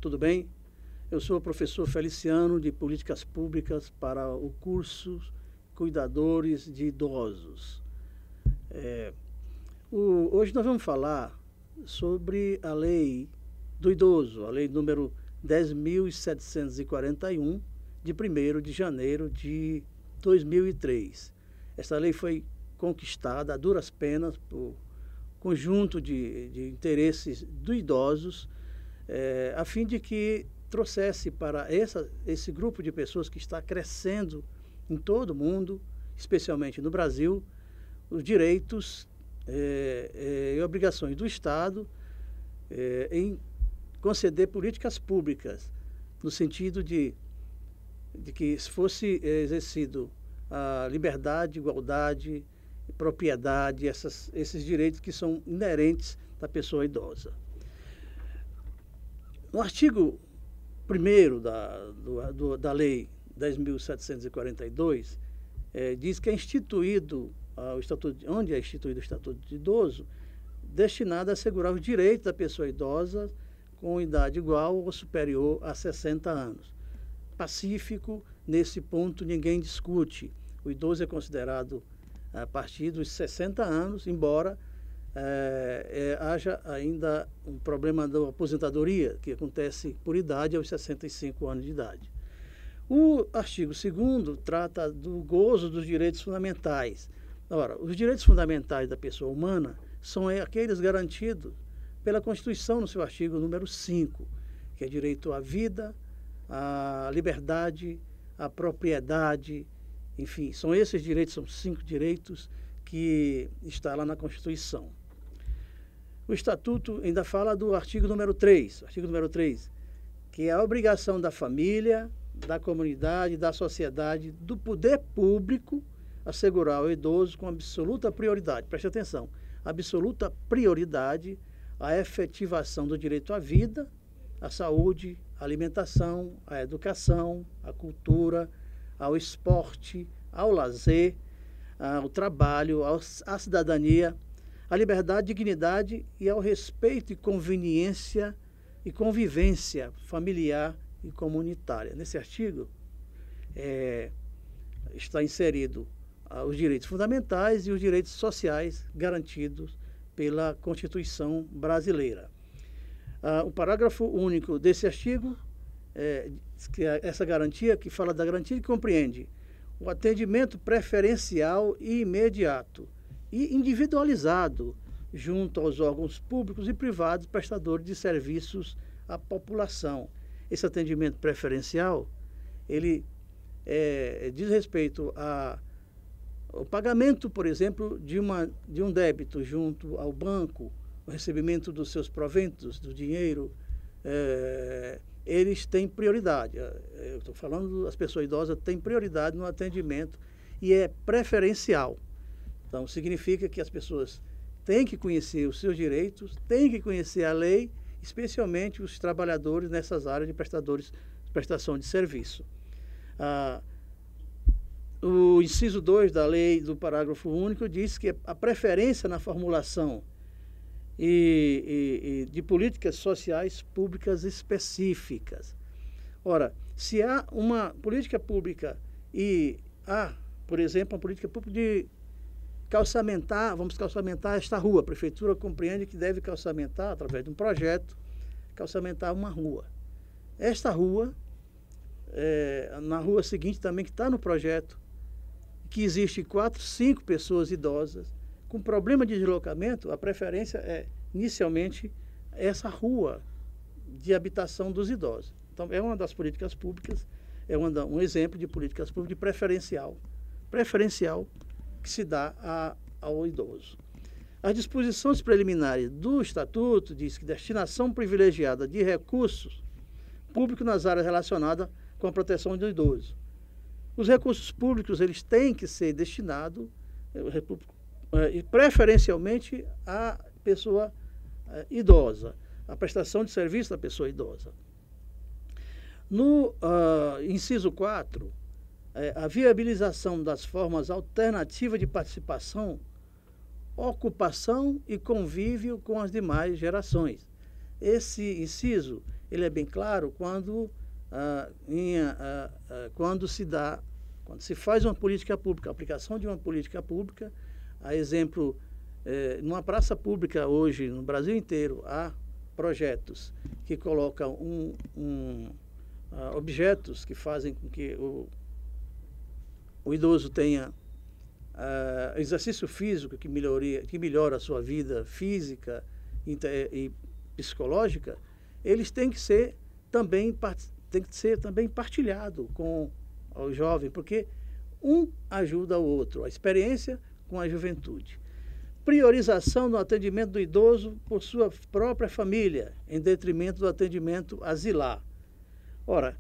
tudo bem? Eu sou o professor Feliciano de Políticas Públicas para o curso Cuidadores de Idosos. Hoje nós vamos falar sobre a lei do idoso, a lei número 10.741, de 1º de janeiro de 2003. Essa lei foi conquistada a duras penas por conjunto de interesses dos idosos, a fim de que trouxesse para esse grupo de pessoas que está crescendo em todo o mundo, especialmente no Brasil, os direitos e obrigações do Estado em conceder políticas públicas, no sentido de que fosse exercido a liberdade, igualdade, propriedade, esses direitos que são inerentes da pessoa idosa. No artigo 1º da Lei 10.742, diz que é instituído onde é instituído o Estatuto de Idoso, destinado a assegurar os direitos da pessoa idosa com idade igual ou superior a 60 anos. Pacífico, nesse ponto ninguém discute. O idoso é considerado a partir dos 60 anos, embora haja ainda um problema da aposentadoria, que acontece por idade aos 65 anos de idade. O artigo 2º trata do gozo dos direitos fundamentais. Ora, os direitos fundamentais da pessoa humana são aqueles garantidos pela Constituição no seu artigo número 5, que é direito à vida, à liberdade, à propriedade, enfim, são esses direitos, são 5 direitos que está lá na Constituição. O Estatuto ainda fala do artigo número 3, que é a obrigação da família, da comunidade, da sociedade, do poder público, assegurar ao idoso com absoluta prioridade, preste atenção, absoluta prioridade, a efetivação do direito à vida, à saúde, à alimentação, à educação, à cultura, ao esporte, ao lazer, ao trabalho, à cidadania, à liberdade, dignidade e ao respeito e conveniência e convivência familiar e comunitária. Nesse artigo está inserido os direitos fundamentais e os direitos sociais garantidos pela Constituição brasileira. O parágrafo único desse artigo, que é essa garantia, que fala da garantia que compreende o atendimento preferencial e imediato e individualizado junto aos órgãos públicos e privados prestadores de serviços à população. Esse atendimento preferencial, ele diz respeito ao pagamento, por exemplo, de um débito junto ao banco, o recebimento dos seus proventos, do dinheiro, eles têm prioridade. Eu estou falando, as pessoas idosas têm prioridade no atendimento e é preferencial. Então, significa que as pessoas têm que conhecer os seus direitos, têm que conhecer a lei, especialmente os trabalhadores nessas áreas de prestação de serviço. O inciso 2 da lei, do parágrafo único, diz que a preferência na formulação e de políticas sociais públicas específicas. Ora, se há uma política pública e há, por exemplo, uma política pública de calçamentar, vamos calçamentar esta rua, a prefeitura compreende que deve calçamentar, através de um projeto, calçamentar uma rua. Esta rua, na rua seguinte também, que está no projeto, que existe 4, 5 pessoas idosas com problema de deslocamento, a preferência é, inicialmente, essa rua de habitação dos idosos. Então, é uma das políticas públicas, um exemplo de políticas públicas de preferencial que se dá ao idoso. As disposições preliminares do Estatuto diz que destinação privilegiada de recursos públicos nas áreas relacionadas com a proteção do idoso. Os recursos públicos, eles têm que ser destinados preferencialmente à pessoa idosa, à prestação de serviço da pessoa idosa. No inciso 4, a viabilização das formas alternativas de participação, ocupação e convívio com as demais gerações. Esse inciso, ele é bem claro quando se faz uma política pública, a aplicação de uma política pública, a exemplo, numa praça pública hoje, no Brasil inteiro, há projetos que colocam objetos que fazem com que o idoso tenha exercício físico que melhora a sua vida física e psicológica, eles têm que ser também partilhado com o jovem, porque um ajuda o outro, a experiência com a juventude. Priorização no atendimento do idoso por sua própria família, em detrimento do atendimento asilar. Ora,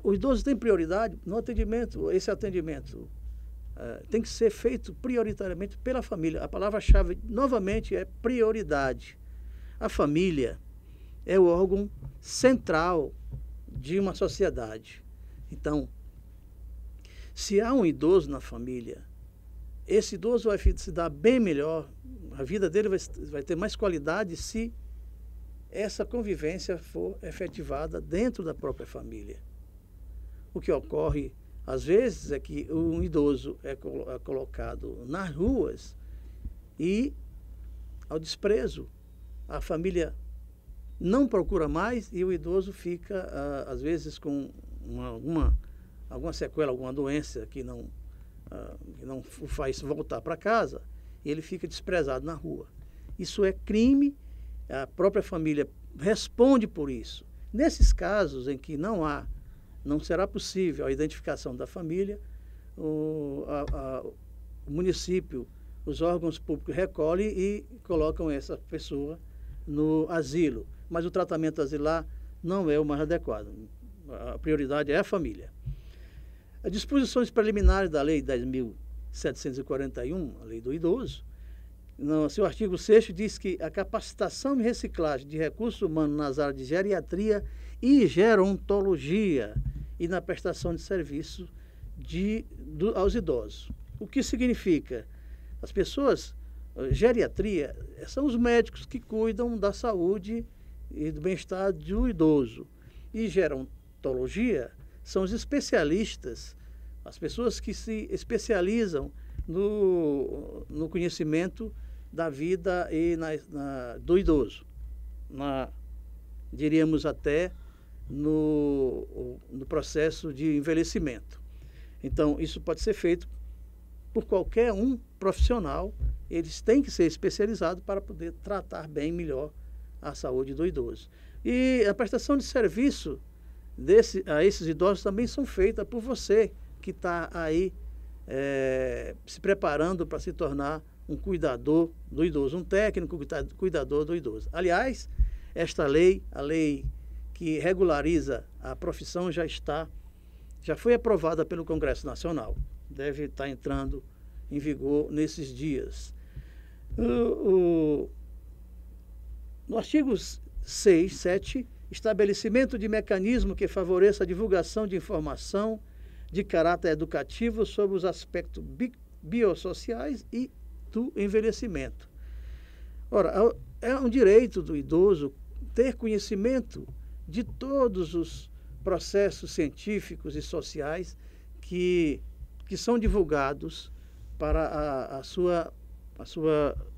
o idoso tem prioridade no atendimento, esse atendimento tem que ser feito prioritariamente pela família. A palavra-chave, novamente, é prioridade. A família é o órgão central de uma sociedade. Então, se há um idoso na família, esse idoso vai se dar bem melhor, a vida dele vai ter mais qualidade se essa convivência for efetivada dentro da própria família. O que ocorre, às vezes, é que um idoso é colocado nas ruas e, ao desprezo, a família não procura mais e o idoso fica, às vezes, com alguma sequela, alguma doença que não o faz voltar para casa, e ele fica desprezado na rua. Isso é crime, a própria família responde por isso. Nesses casos em que não será possível a identificação da família, o município, os órgãos públicos recolhem e colocam essa pessoa no asilo. Mas o tratamento asilar não é o mais adequado. A prioridade é a família. As disposições preliminares da Lei 10.741, a Lei do Idoso, no seu artigo 6º, diz que a capacitação e reciclagem de recursos humanos nas áreas de geriatria e gerontologia e na prestação de serviço aos idosos. O que significa? As pessoas, geriatria, são os médicos que cuidam da saúde e do bem-estar do idoso. E gerontologia são os especialistas, as pessoas que se especializam no conhecimento da vida e do idoso, diríamos até no processo de envelhecimento. Então, isso pode ser feito por qualquer um profissional, eles têm que ser especializados para poder tratar bem melhor a saúde do idoso. E a prestação de serviço a esses idosos também são feitas por você que está aí se preparando para se tornar um cuidador do idoso, um técnico cuidador do idoso. Aliás, esta lei, a lei que regulariza a profissão, já foi aprovada pelo Congresso Nacional. Deve estar entrando em vigor nesses dias. No artigo 6, 7, estabelecimento de mecanismo que favoreça a divulgação de informação de caráter educativo sobre os aspectos biosociais e do envelhecimento. Ora, é um direito do idoso ter conhecimento de todos os processos científicos e sociais que são divulgados para a sua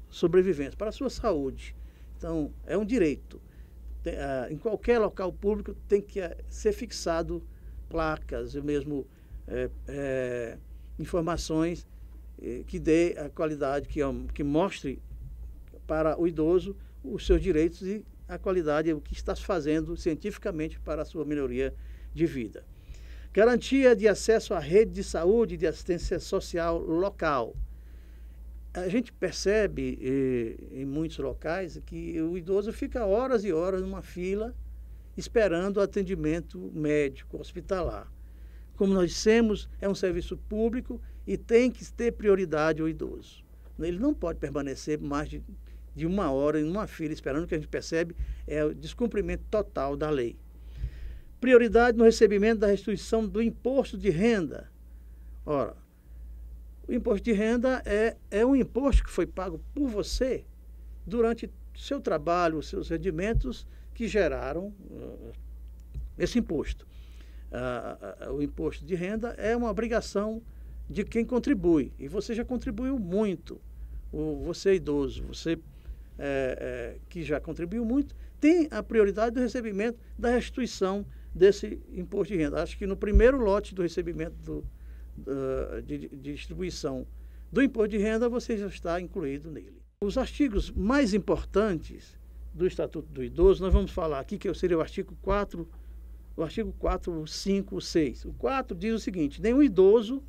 sobrevivência, para a sua saúde. Então, é um direito. Em qualquer local público tem que ser fixado placas, ou mesmo informações que dê a qualidade, que mostre para o idoso os seus direitos e a qualidade, o que está fazendo cientificamente para a sua melhoria de vida. Garantia de acesso à rede de saúde e de assistência social local. A gente percebe em muitos locais que o idoso fica horas e horas numa fila esperando o atendimento médico, hospitalar. Como nós dissemos, é um serviço público e tem que ter prioridade ao idoso. Ele não pode permanecer mais de uma hora em uma fila esperando, o que a gente percebe é o descumprimento total da lei. Prioridade no recebimento da restituição do imposto de renda. Ora, o imposto de renda é um imposto que foi pago por você durante o seu trabalho, os seus rendimentos que geraram esse imposto. O imposto de renda é uma obrigação de quem contribui, e você já contribuiu muito. Você idoso, você que já contribuiu muito, tem a prioridade do recebimento da restituição desse imposto de renda. Acho que no primeiro lote do recebimento de distribuição do imposto de renda, você já está incluído nele. Os artigos mais importantes do Estatuto do Idoso, nós vamos falar aqui, que seria o artigo 4, o artigo 4, 5, 6. O 4 diz o seguinte: nenhum idoso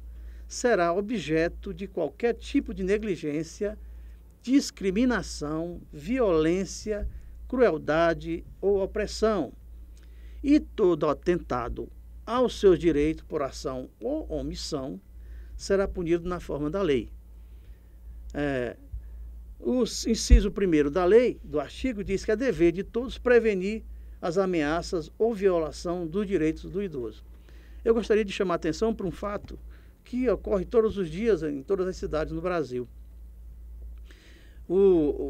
será objeto de qualquer tipo de negligência, discriminação, violência, crueldade ou opressão, e todo atentado aos seus direitos por ação ou omissão será punido na forma da lei. O inciso 1º da lei, do artigo, diz que é dever de todos prevenir as ameaças ou violação dos direitos do idoso. Eu gostaria de chamar a atenção para um fato que ocorre todos os dias em todas as cidades no Brasil.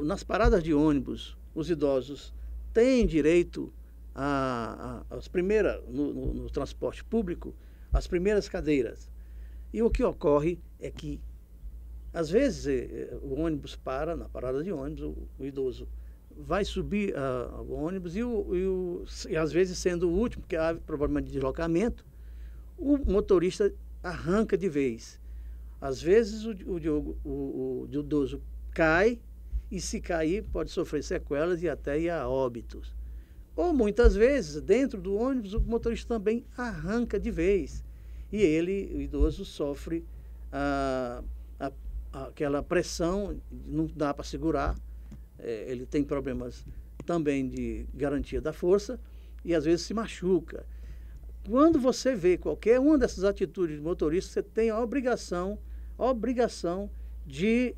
Nas paradas de ônibus, os idosos têm direito no transporte público, às primeiras cadeiras. E o que ocorre é que, às vezes, o ônibus para na parada de ônibus, o idoso vai subir ao ônibus e às vezes, sendo o último, porque há problema de deslocamento, o motorista arranca de vez. Às vezes o idoso cai, e se cair pode sofrer sequelas e até ir a óbitos. Ou muitas vezes, dentro do ônibus, o motorista também arranca de vez. E o idoso, sofre aquela pressão, não dá para segurar. Ele tem problemas também de garantia da força e às vezes se machuca. Quando você vê qualquer uma dessas atitudes de motorista, você tem a obrigação de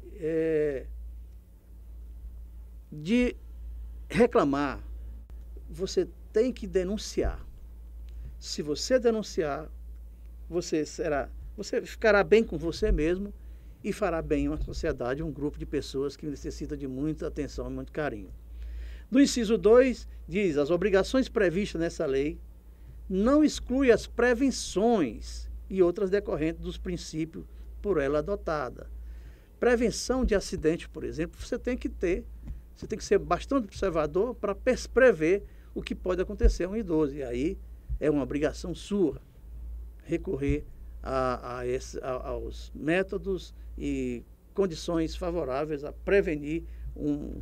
reclamar. Você tem que denunciar. Se você denunciar, você ficará bem com você mesmo e fará bem uma sociedade, um grupo de pessoas que necessita de muita atenção e muito carinho. No inciso 2, diz: as obrigações previstas nessa lei não excluem as prevenções e outras decorrentes dos princípios por ela adotada. Prevenção de acidente, por exemplo, você tem que ser bastante observador para prever o que pode acontecer a um idoso. E aí é uma obrigação sua recorrer aos métodos e condições favoráveis a prevenir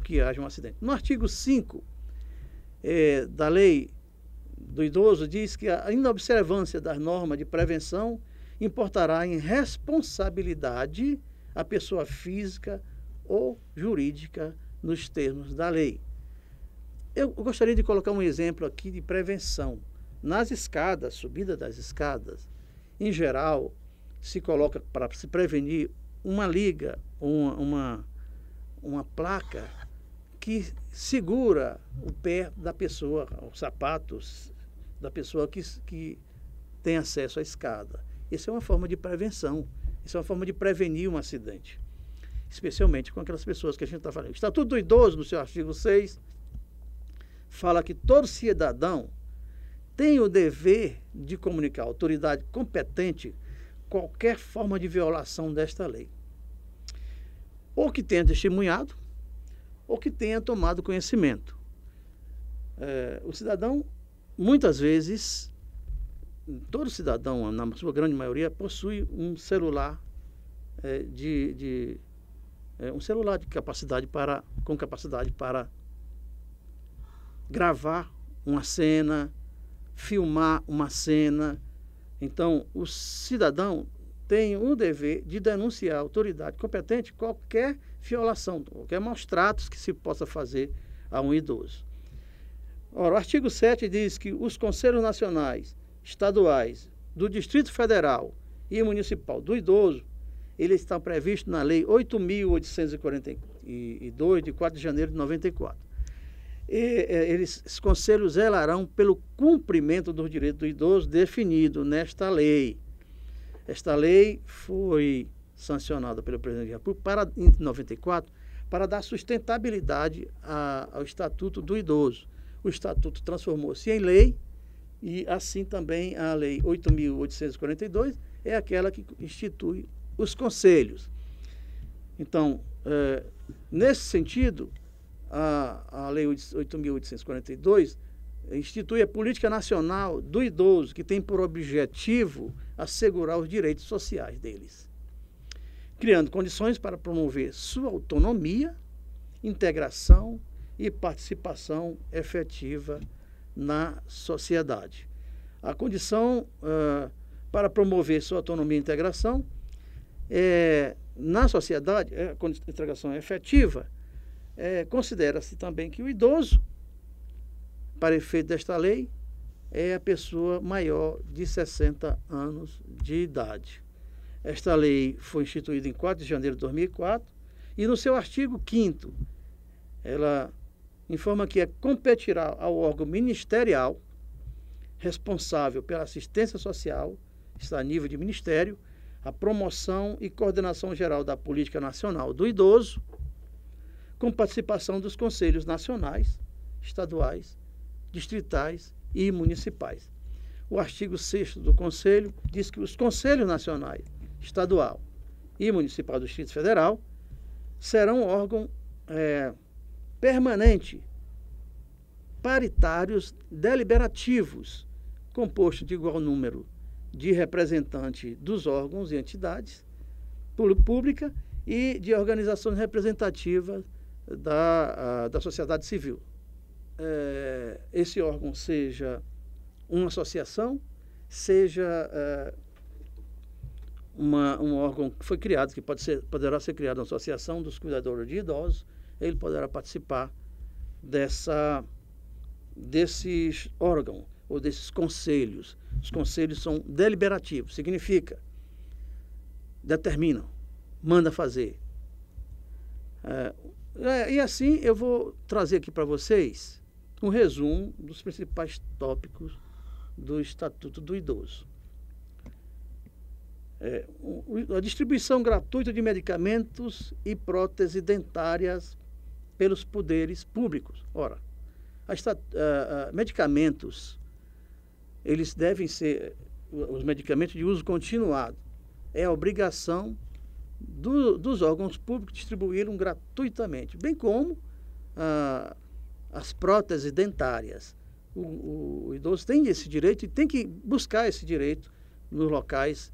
que haja um acidente. No artigo 5 da lei do idoso, diz que a inobservância das normas de prevenção importará em responsabilidade a pessoa física ou jurídica nos termos da lei. Eu gostaria de colocar um exemplo aqui de prevenção. Nas escadas, subida das escadas, em geral, se coloca, para se prevenir, uma liga, uma placa que segura o pé da pessoa, os sapatos da pessoa que tem acesso à escada. Isso é uma forma de prevenção, isso é uma forma de prevenir um acidente, especialmente com aquelas pessoas que a gente está falando. O Estatuto do Idoso, no seu artigo 6, fala que todo cidadão tem o dever de comunicar à autoridade competente qualquer forma de violação desta lei, ou que tenha testemunhado, ou que tenha tomado conhecimento. O cidadão, muitas vezes, todo cidadão, na sua grande maioria, possui um celular com capacidade para gravar uma cena, filmar uma cena. Então, o cidadão tem o dever de denunciar à autoridade competente qualquer violação, qualquer maus tratos que se possa fazer a um idoso. Ora, o artigo 7 diz que os conselhos nacionais, estaduais, do Distrito Federal e municipal do idoso, eles estão previstos na Lei 8.842, de 4 de janeiro de 94. Esses conselhos zelarão pelo cumprimento dos direitos do idoso definido nesta lei. Esta lei foi sancionada pelo presidente da República em 94 para dar sustentabilidade ao Estatuto do Idoso. o Estatuto transformou-se em lei, e assim também a Lei 8.842 é aquela que institui os conselhos. Então, nesse sentido, a Lei 8.842 institui a Política Nacional do Idoso, que tem por objetivo assegurar os direitos sociais deles, criando condições para promover sua autonomia, integração e participação efetiva na sociedade. A condição para promover sua autonomia e integração na sociedade, a integração efetiva, considera-se também que o idoso, para efeito desta lei, é a pessoa maior de 60 anos de idade. Esta lei foi instituída em 4 de janeiro de 2004 e no seu artigo 5º, ela informa que competirá ao órgão ministerial responsável pela assistência social, está a nível de ministério, a promoção e coordenação geral da Política Nacional do Idoso, com participação dos conselhos nacionais, estaduais, distritais e municipais. O artigo 6º do Conselho diz que os conselhos nacionais, estadual e municipal do Distrito Federal serão órgão permanente, paritários deliberativos, composto de igual número de representantes dos órgãos e entidades públicas e de organizações representativas da sociedade civil. Esse órgão seja uma associação, seja um órgão que foi criado, que poderá ser criado uma associação dos cuidadores de idosos, ele poderá participar desses órgãos ou desses conselhos. Os conselhos são deliberativos, significa determinam, manda fazer. E assim eu vou trazer aqui para vocês um resumo dos principais tópicos do Estatuto do Idoso. A distribuição gratuita de medicamentos e próteses dentárias pelos poderes públicos. Ora, medicamentos, eles devem ser, os medicamentos de uso continuado, é a obrigação dos órgãos públicos distribuí-los gratuitamente, bem como as próteses dentárias. O idoso tem esse direito e tem que buscar esse direito nos locais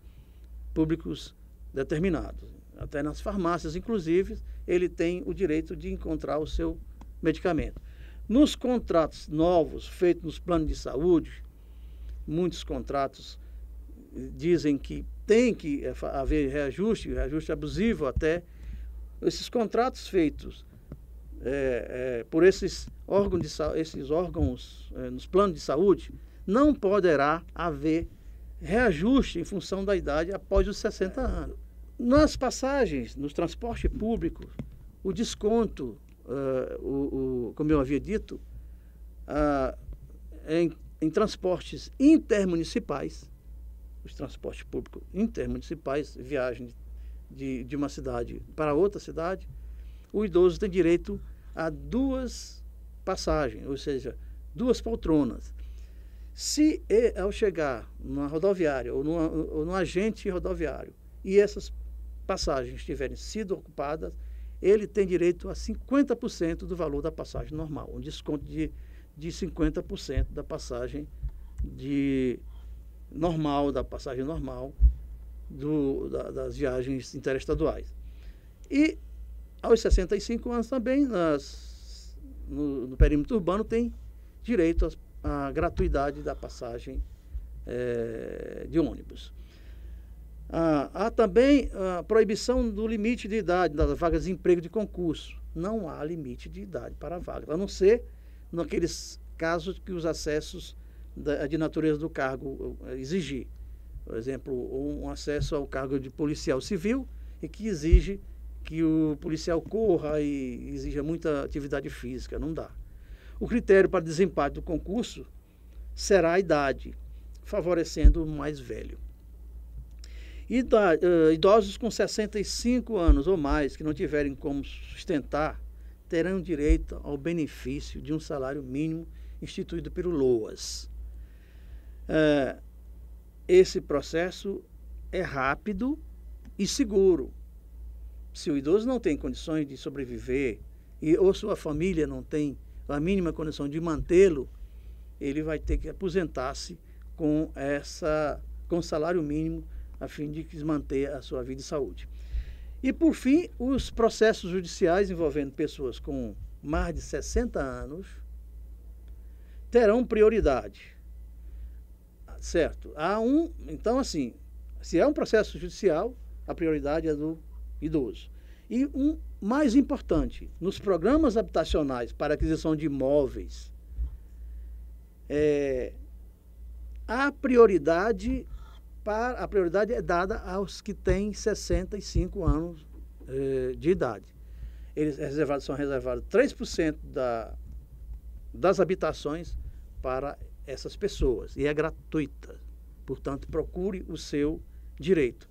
públicos determinados. Até nas farmácias, inclusive, ele tem o direito de encontrar o seu medicamento. Nos contratos novos feitos nos planos de saúde, muitos contratos dizem que tem que haver reajuste abusivo até. Esses contratos feitos por esses órgãos nos planos de saúde, não poderá haver reajuste em função da idade após os 60 anos. Nas passagens, nos transportes públicos, o desconto, como eu havia dito, em transportes intermunicipais, os transportes públicos intermunicipais, viagem de uma cidade para outra cidade, o idoso tem direito a 2 passagens, ou seja, 2 poltronas. Se ao chegar numa rodoviária ou num agente rodoviário e essas passagens tiverem sido ocupadas, ele tem direito a 50% do valor da passagem normal, um desconto de 50% da passagem da passagem normal das viagens interestaduais. E aos 65 anos também, no perímetro urbano, tem direito à gratuidade da passagem de ônibus. Há também a proibição do limite de idade das vagas de emprego de concurso. Não há limite de idade para vagas, a não ser naqueles casos que os acessos de natureza do cargo exigir. Por exemplo, um acesso ao cargo de policial civil e que exige que o policial corra e exija muita atividade física, não dá. O critério para desempate do concurso será a idade, favorecendo o mais velho. Idosos com 65 anos ou mais que não tiverem como sustentar terão direito ao benefício de um salário mínimo instituído pelo LOAS. Esse processo é rápido e seguro. Se o idoso não tem condições de sobreviver ou sua família não tem a mínima condição de mantê-lo, ele vai ter que aposentar-se com salário mínimo a fim de manter a sua vida e saúde. E, por fim, os processos judiciais envolvendo pessoas com mais de 60 anos terão prioridade, certo? Então, assim, se é um processo judicial, a prioridade é do idoso. E mais importante, nos programas habitacionais para aquisição de imóveis, a prioridade é dada aos que têm 65 anos de idade. São reservados 3% das habitações para essas pessoas e é gratuita. Portanto, procure o seu direito.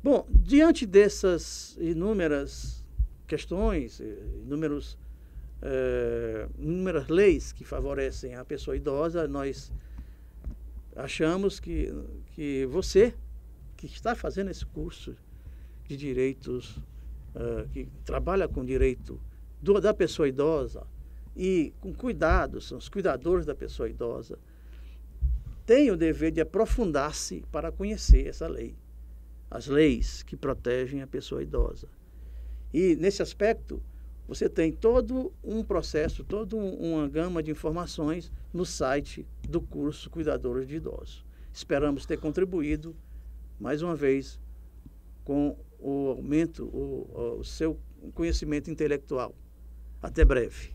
Bom, diante dessas inúmeras questões, inúmeras leis que favorecem a pessoa idosa, nós achamos que você, que está fazendo esse curso de direitos, que trabalha com direito da pessoa idosa e com cuidados, são os cuidadores da pessoa idosa, tem o dever de aprofundar-se para conhecer essa lei, as leis que protegem a pessoa idosa. E, nesse aspecto, você tem todo um processo, toda uma gama de informações no site do curso Cuidadores de Idosos. Esperamos ter contribuído, mais uma vez, com o aumento, o seu conhecimento intelectual. Até breve.